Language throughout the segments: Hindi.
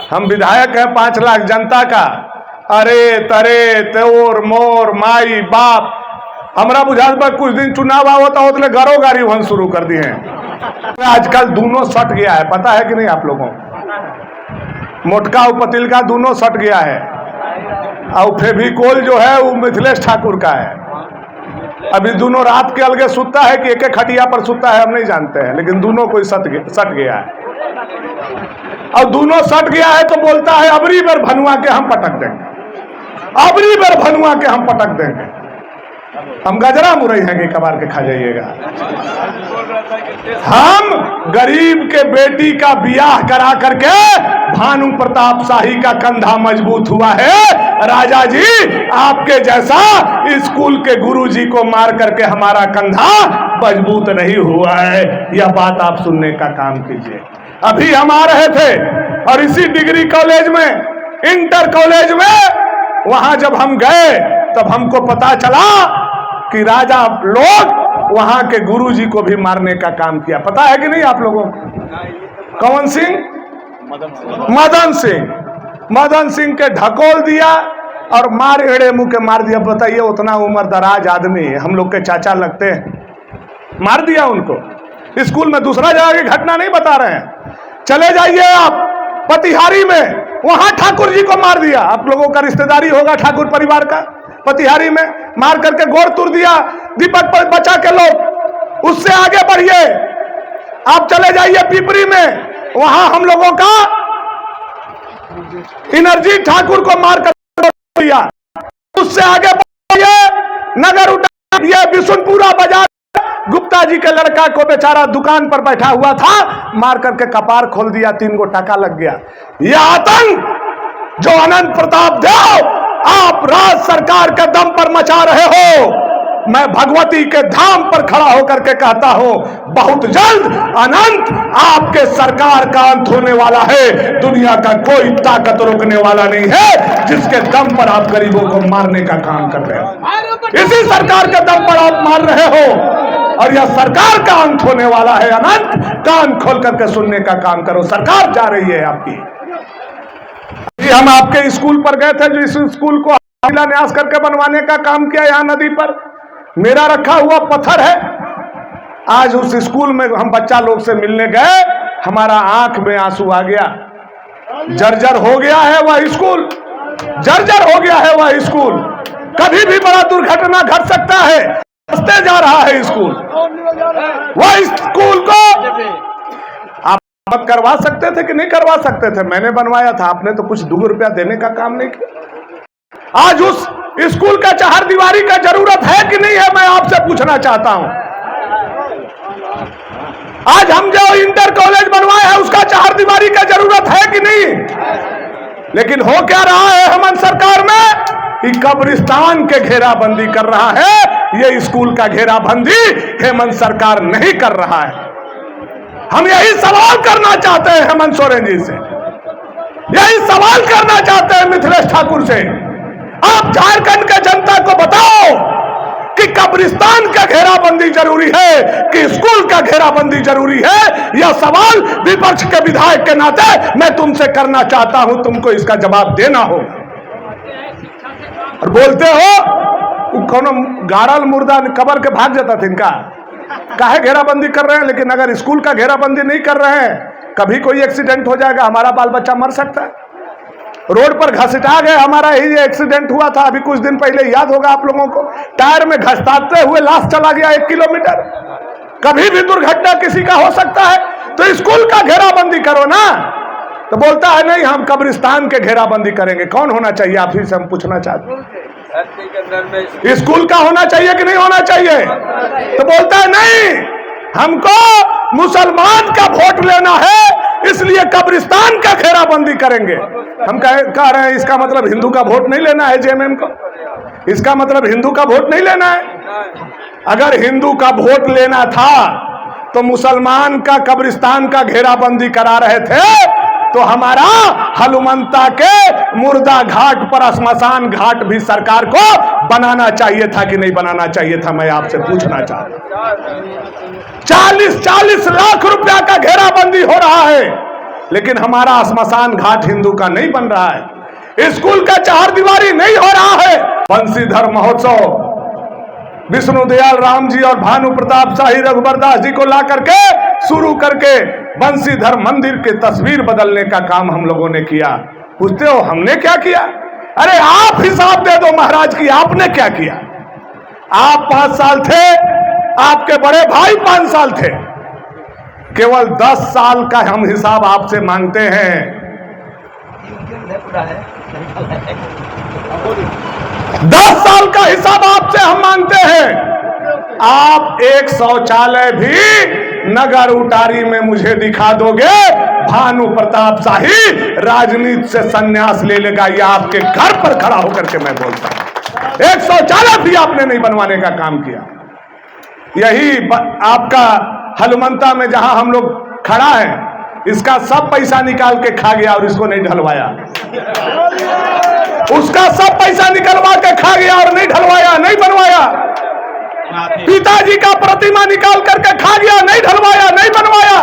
हम विधायक हैं 5 लाख जनता का, अरे तरे तोर मोर माई बाप हमारा बुझात पर कुछ दिन चुनाव होता हो तो गारो गारी वहां शुरू कर दिए हैं। आजकल दोनों सट गया है, पता है कि नहीं आप लोगों को? मोटका और पतिल का दोनों सट गया है, और फेविकोल जो है वो मिथिलेश ठाकुर का है। अभी दोनों रात के अलगे सुतता है कि एक एक खटिया पर सुतता है हम नहीं जानते हैं, लेकिन दोनों कोई सट गया है। और दोनों सट गया है तो बोलता है अबरी बार भनुआ के हम पटक देंगे, अबरी बार भनुआ के हम पटक देंगे। हम गजरा मुरई हैं कि कबार के खा जाइएगा। हम गरीब के बेटी का बियाह करा करके भानु प्रताप शाही का कंधा मजबूत हुआ है। राजा जी आपके जैसा स्कूल के गुरुजी को मार करके हमारा कंधा मजबूत नहीं हुआ है। यह बात आप सुनने का काम कीजिए। अभी हम आ रहे थे और इसी डिग्री कॉलेज में, इंटर कॉलेज में, वहां जब हम गए तब हमको पता चला कि राजा लोग वहां के गुरुजी को भी मारने का काम किया। पता है कि नहीं आप लोगों को? कौन सिंह? मदन सिंह। मदन सिंह के ढकोल दिया और मार एड़े मुंह के मार दिया। बताइए उतना उम्र दराज आदमी, हम लोग के चाचा लगते हैं, मार दिया उनको। स्कूल में दूसरा जगह की घटना नहीं बता रहे हैं। चले जाइए आप पतिहारी में, वहां ठाकुर जी को मार दिया। आप लोगों का रिश्तेदारी होगा ठाकुर परिवार का, पतिहारी में मार करके गोड़ तोड़ दिया। दीपक पर बचा के लोग, उससे आगे बढ़िए आप चले जाइए पिपरी में, वहां हम लोगों का इनर्जी ठाकुर को मार कर दिया। उससे आगे बढ़िए नगर उठा, ये बिशुनपुरा बाजार गुप्ता जी के लड़का को बेचारा दुकान पर बैठा हुआ था, मार करके कपार खोल दिया, 3 गो टाका लग गया। यह आतंक जो अनंत प्रताप देव आप राज्य सरकार के दम पर मचा रहे हो, मैं भगवती के धाम पर खड़ा होकर के कहता हूं बहुत जल्द अनंत आपके सरकार का अंत होने वाला है। दुनिया का कोई ताकत रोकने वाला नहीं है जिसके दम पर आप गरीबों को मारने का काम कर रहे हो। इसी सरकार के दम पर आप मार रहे हो और यह सरकार का अंत होने वाला है। अनंत कान खोल करके सुनने का काम करो, सरकार जा रही है आपकी। हम आपके स्कूल पर गए थे, जो इस स्कूल को न्यास करके बनवाने का काम किया, यहाँ नदी पर मेरा रखा हुआ पत्थर है। आज उस स्कूल में हम बच्चा लोग से मिलने गए, हमारा आंख में आंसू आ गया। जर्जर हो गया है वह स्कूल, जर्जर हो गया है वह स्कूल। कभी भी बड़ा दुर्घटना घट सकता है, रास्ते जा रहा है स्कूल। वह स्कूल को आप करवा सकते थे कि नहीं करवा सकते थे? मैंने बनवाया था, आपने तो कुछ 2 रुपया देने का काम नहीं किया। आज उस स्कूल का चहारदीवारी का जरूरत है कि नहीं है, मैं आपसे पूछना चाहता हूं। आज हम जो इंटर कॉलेज बनवाए हैं उसका चहारदीवारी का जरूरत है कि नहीं? लेकिन हो क्या रहा है हेमंत सरकार में कि कब्रिस्तान के घेराबंदी कर रहा है। ये स्कूल का घेराबंदी हेमंत सरकार नहीं कर रहा है। हम यही सवाल करना चाहते हैं हेमंत सोरेन जी से, यही सवाल करना चाहते हैं मिथिलेश ठाकुर से। आप झारखंड के जनता को बताओ कि कब्रिस्तान का घेराबंदी जरूरी है कि स्कूल का घेराबंदी जरूरी है। यह सवाल विपक्ष के विधायक के नाते मैं तुमसे करना चाहता हूं, तुमको इसका जवाब देना होगा। और बोलते हो कौन गाड़ल मुर्दा कबर के भाग जाता था, इनका काहे घेराबंदी कर रहे हैं? लेकिन अगर स्कूल का घेराबंदी नहीं कर रहे हैं, कभी कोई एक्सीडेंट हो जाएगा, हमारा बाल बच्चा मर सकता है। रोड पर घसीटा गए, हमारा ही एक्सीडेंट हुआ था अभी कुछ दिन पहले, याद होगा आप लोगों को। टायर में घसीटते हुए लाश चला गया 1 किलोमीटर। कभी भी दुर्घटना किसी का हो सकता है, तो स्कूल का घेराबंदी करो ना। तो बोलता है नहीं हम कब्रिस्तान के घेराबंदी करेंगे। कौन होना चाहिए? आप ही से हम पूछना चाहते हैं। स्कूल का होना चाहिए कि नहीं होना चाहिए? तो बोलता है नहीं, हमको मुसलमान का वोट लेना है, इसलिए कब्रिस्तान का घेराबंदी करेंगे। हम कह रहे हैं इसका मतलब हिंदू का वोट नहीं लेना है जेएमएम को, इसका मतलब हिंदू का वोट नहीं लेना है। अगर हिंदू का वोट लेना था तो मुसलमान का कब्रिस्तान का घेराबंदी करा रहे थे, तो हमारा हनुमंता के मुर्दा घाट पर श्मशान घाट भी सरकार को बनाना चाहिए था कि नहीं बनाना चाहिए था? मैं आपसे पूछना चाहता हूं। 40 लाख रुपया का घेराबंदी हो रहा है लेकिन हमारा श्मशान घाट हिंदू का नहीं बन रहा है, स्कूल का चारदीवारी नहीं हो रहा है। बंसीधर महोत्सव विष्णुदयाल राम जी और भानु प्रताप शाही रघुबर दास जी को ला करके शुरू करके बंसीधर मंदिर के तस्वीर बदलने का काम हम लोगों ने किया। पूछते हो हमने क्या किया? अरे आप हिसाब दे दो महाराज की, आपने क्या किया? आप 5 साल थे, आपके बड़े भाई 5 साल थे, केवल 10 साल का हम हिसाब आपसे मांगते हैं। 10 साल का हिसाब आपसे हम मांगते हैं। आप एक शौचालय भी नगर उटारी में मुझे दिखा दोगे, भानु प्रताप शाही राजनीति से संन्यास ले लेगा। यह आपके घर पर खड़ा होकर के मैं बोलता हूं, एक शौचालय भी आपने नहीं बनवाने का काम किया। यही आपका हनुमंता में जहां हम लोग खड़ा है, इसका सब पैसा निकाल के खा गया और इसको नहीं ढलवाया। उसका सब पैसा निकलवा के खा गया और नहीं ढलवाया, नहीं बनवाया। पिताजी का प्रतिमा निकाल करके खा गया, नहीं ढलवाया, नहीं बनवाया।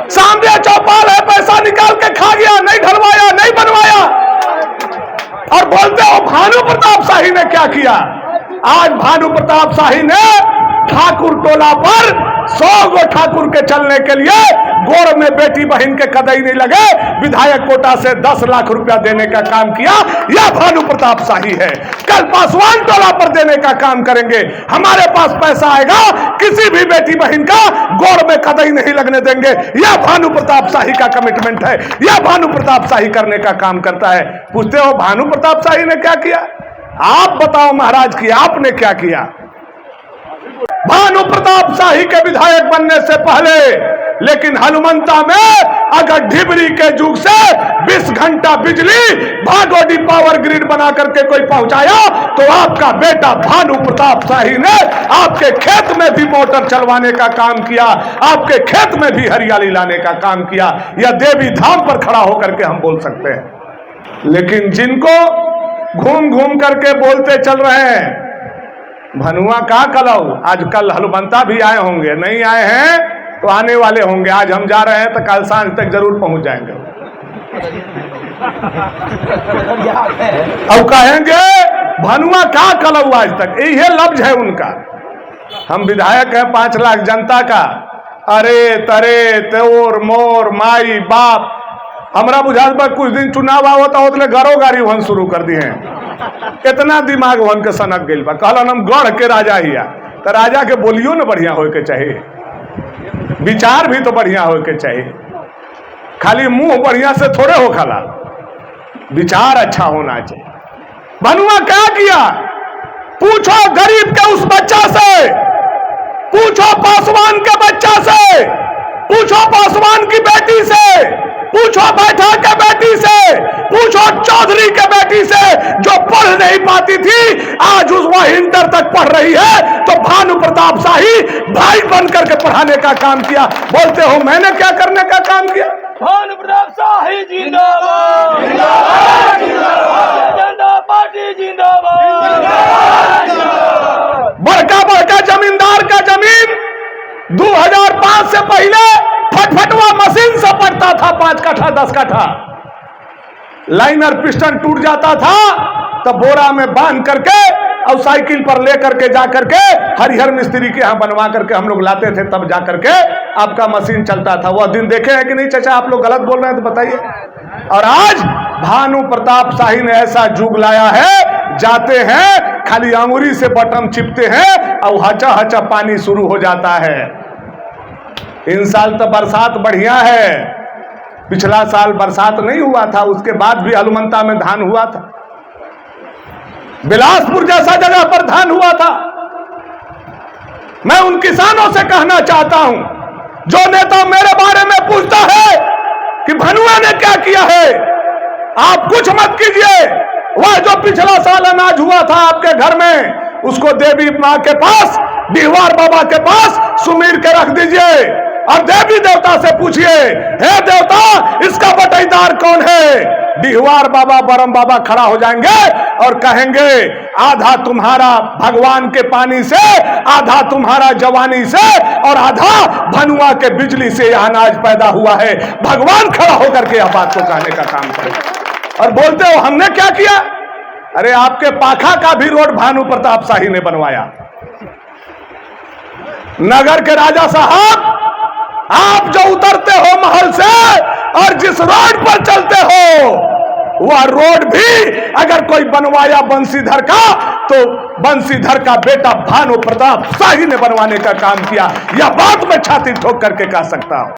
सामने चौपाल है, पैसा निकाल के खा गया, नहीं ढलवाया, नहीं बनवाया। और बोलते हो भानु प्रताप शाही ने क्या किया? आज भानु प्रताप शाही ने ठाकुर टोला पर 100 गो ठाकुर के चलने के लिए गोड़ में बेटी बहन के कदई नहीं लगे, विधायक कोटा से 10 लाख रुपया देने का काम किया। यह भानु प्रताप शाही है। कल पासवान टोला पर देने का काम करेंगे। हमारे पास पैसा आएगा, किसी भी बेटी बहन का गोड़ में कदई नहीं लगने देंगे। यह भानु प्रताप शाही का कमिटमेंट है। यह भानु प्रताप शाही करने का काम करता है। पूछते हो भानु प्रताप शाही ने क्या किया? आप बताओ महाराज की, आपने क्या किया? भानु प्रताप शाही के विधायक बनने से पहले, लेकिन हनुमंता में अगर ढिबरी के युग से 20 घंटा बिजली भागोडी पावर ग्रिड बना करके कोई पहुंचाया, तो आपका बेटा भानु प्रताप शाही ने आपके खेत में भी मोटर चलवाने का काम किया, आपके खेत में भी हरियाली लाने का काम किया। यह देवी धाम पर खड़ा होकर के हम बोल सकते हैं। लेकिन जिनको घूम घूम करके बोलते चल रहे हैं, भनुआ का कलाऊ, आज कल हनुमंता भी आए होंगे, नहीं आए हैं तो आने वाले होंगे। आज हम जा रहे हैं तो कल सांझ तक जरूर पहुंच जाएंगे। अब कहेंगे भनुआ का कलाऊ, आज तक यही लफ्ज है उनका। हम विधायक हैं 5 लाख जनता का, अरे तरे तोर मोर माई बाप। हमारा बुझात पर कुछ दिन चुनाव आवता होते गरो गाड़ी वन शुरू कर दिए हैं। इतना दिमाग वन के सनक गई बा। कहलन हम गढ़ के राजा हिया, तो राजा के बोलियो न बढ़िया हो के चाहिए, विचार भी तो बढ़िया हो के चाहिए। खाली मुंह बढ़िया से थोड़े हो खाला, विचार अच्छा होना चाहिए। भनुआ क्या किया? पूछो गरीब के उस बच्चा से, पूछो पासवान के बच्चा से, पूछो पासवान की बेटी से, पूछो बैठा के बेटी से, पूछो चौधरी के बेटी से, जो पढ़ नहीं पाती थी आज वह इंटर तक पढ़ रही है। तो भानु प्रताप शाही भाई बन करके पढ़ाने का काम किया। बोलते हो मैंने क्या करने का काम किया? भानु प्रताप शाही जिंदाबाद, जिंदाबाद, जिंदाबाद, जनता पार्टी जिंदाबाद। बड़का बड़का जमींदार का जमीन 2005 से पहले फटफटवा मशीन से पड़ता था, 5 कट्ठा 10 कट्ठा। लाइनर पिस्टन टूट जाता था तो बोरा में बांध करके और साइकिल पर ले करके जा करके हरिहर मिस्त्री के यहाँ बनवा करके हम लोग लाते थे, तब जा करके आपका मशीन चलता था। वह दिन देखे हैं कि नहीं चाचा? आप लोग गलत बोल रहे हैं तो बताइए। और आज भानु प्रताप शाही ने ऐसा जुग लाया है, जाते हैं खाली अंगुरी से बटन चिपते हैं और हचा हचा पानी शुरू हो जाता है। इन साल तो बरसात बढ़िया है, पिछला साल बरसात नहीं हुआ था, उसके बाद भी हनुमंता में धान हुआ था, बिलासपुर जैसा जगह पर धान हुआ था। मैं उन किसानों से कहना चाहता हूं, जो नेता मेरे बारे में पूछता है कि भनुआ ने क्या किया है, आप कुछ मत कीजिए। वह जो पिछला साल अनाज हुआ था आपके घर में, उसको देवी मां के पास, डिहवार बाबा के पास सुमीर के रख दीजिए और देवी देवता से पूछिए, हे देवता इसका बटाईदार कौन है? डिहवार बाबा बरम बाबा खड़ा हो जाएंगे और कहेंगे आधा तुम्हारा भगवान के पानी से, आधा तुम्हारा जवानी से और आधा भनुआ के बिजली से यह अनाज पैदा हुआ है। भगवान खड़ा होकर के यह बात को कहने का काम करे और बोलते हो हमने क्या किया। अरे आपके पाखा का भी रोड भानु प्रताप शाही ने बनवाया। नगर के राजा साहब, आप जो उतरते हो महल से और जिस रोड पर चलते हो वह रोड भी अगर कोई बनवाया बंशीधर का तो बंशीधर का बेटा भानु प्रताप शाही ने बनवाने का काम किया। यह बात मैं छाती ठोक करके कह सकता हूं।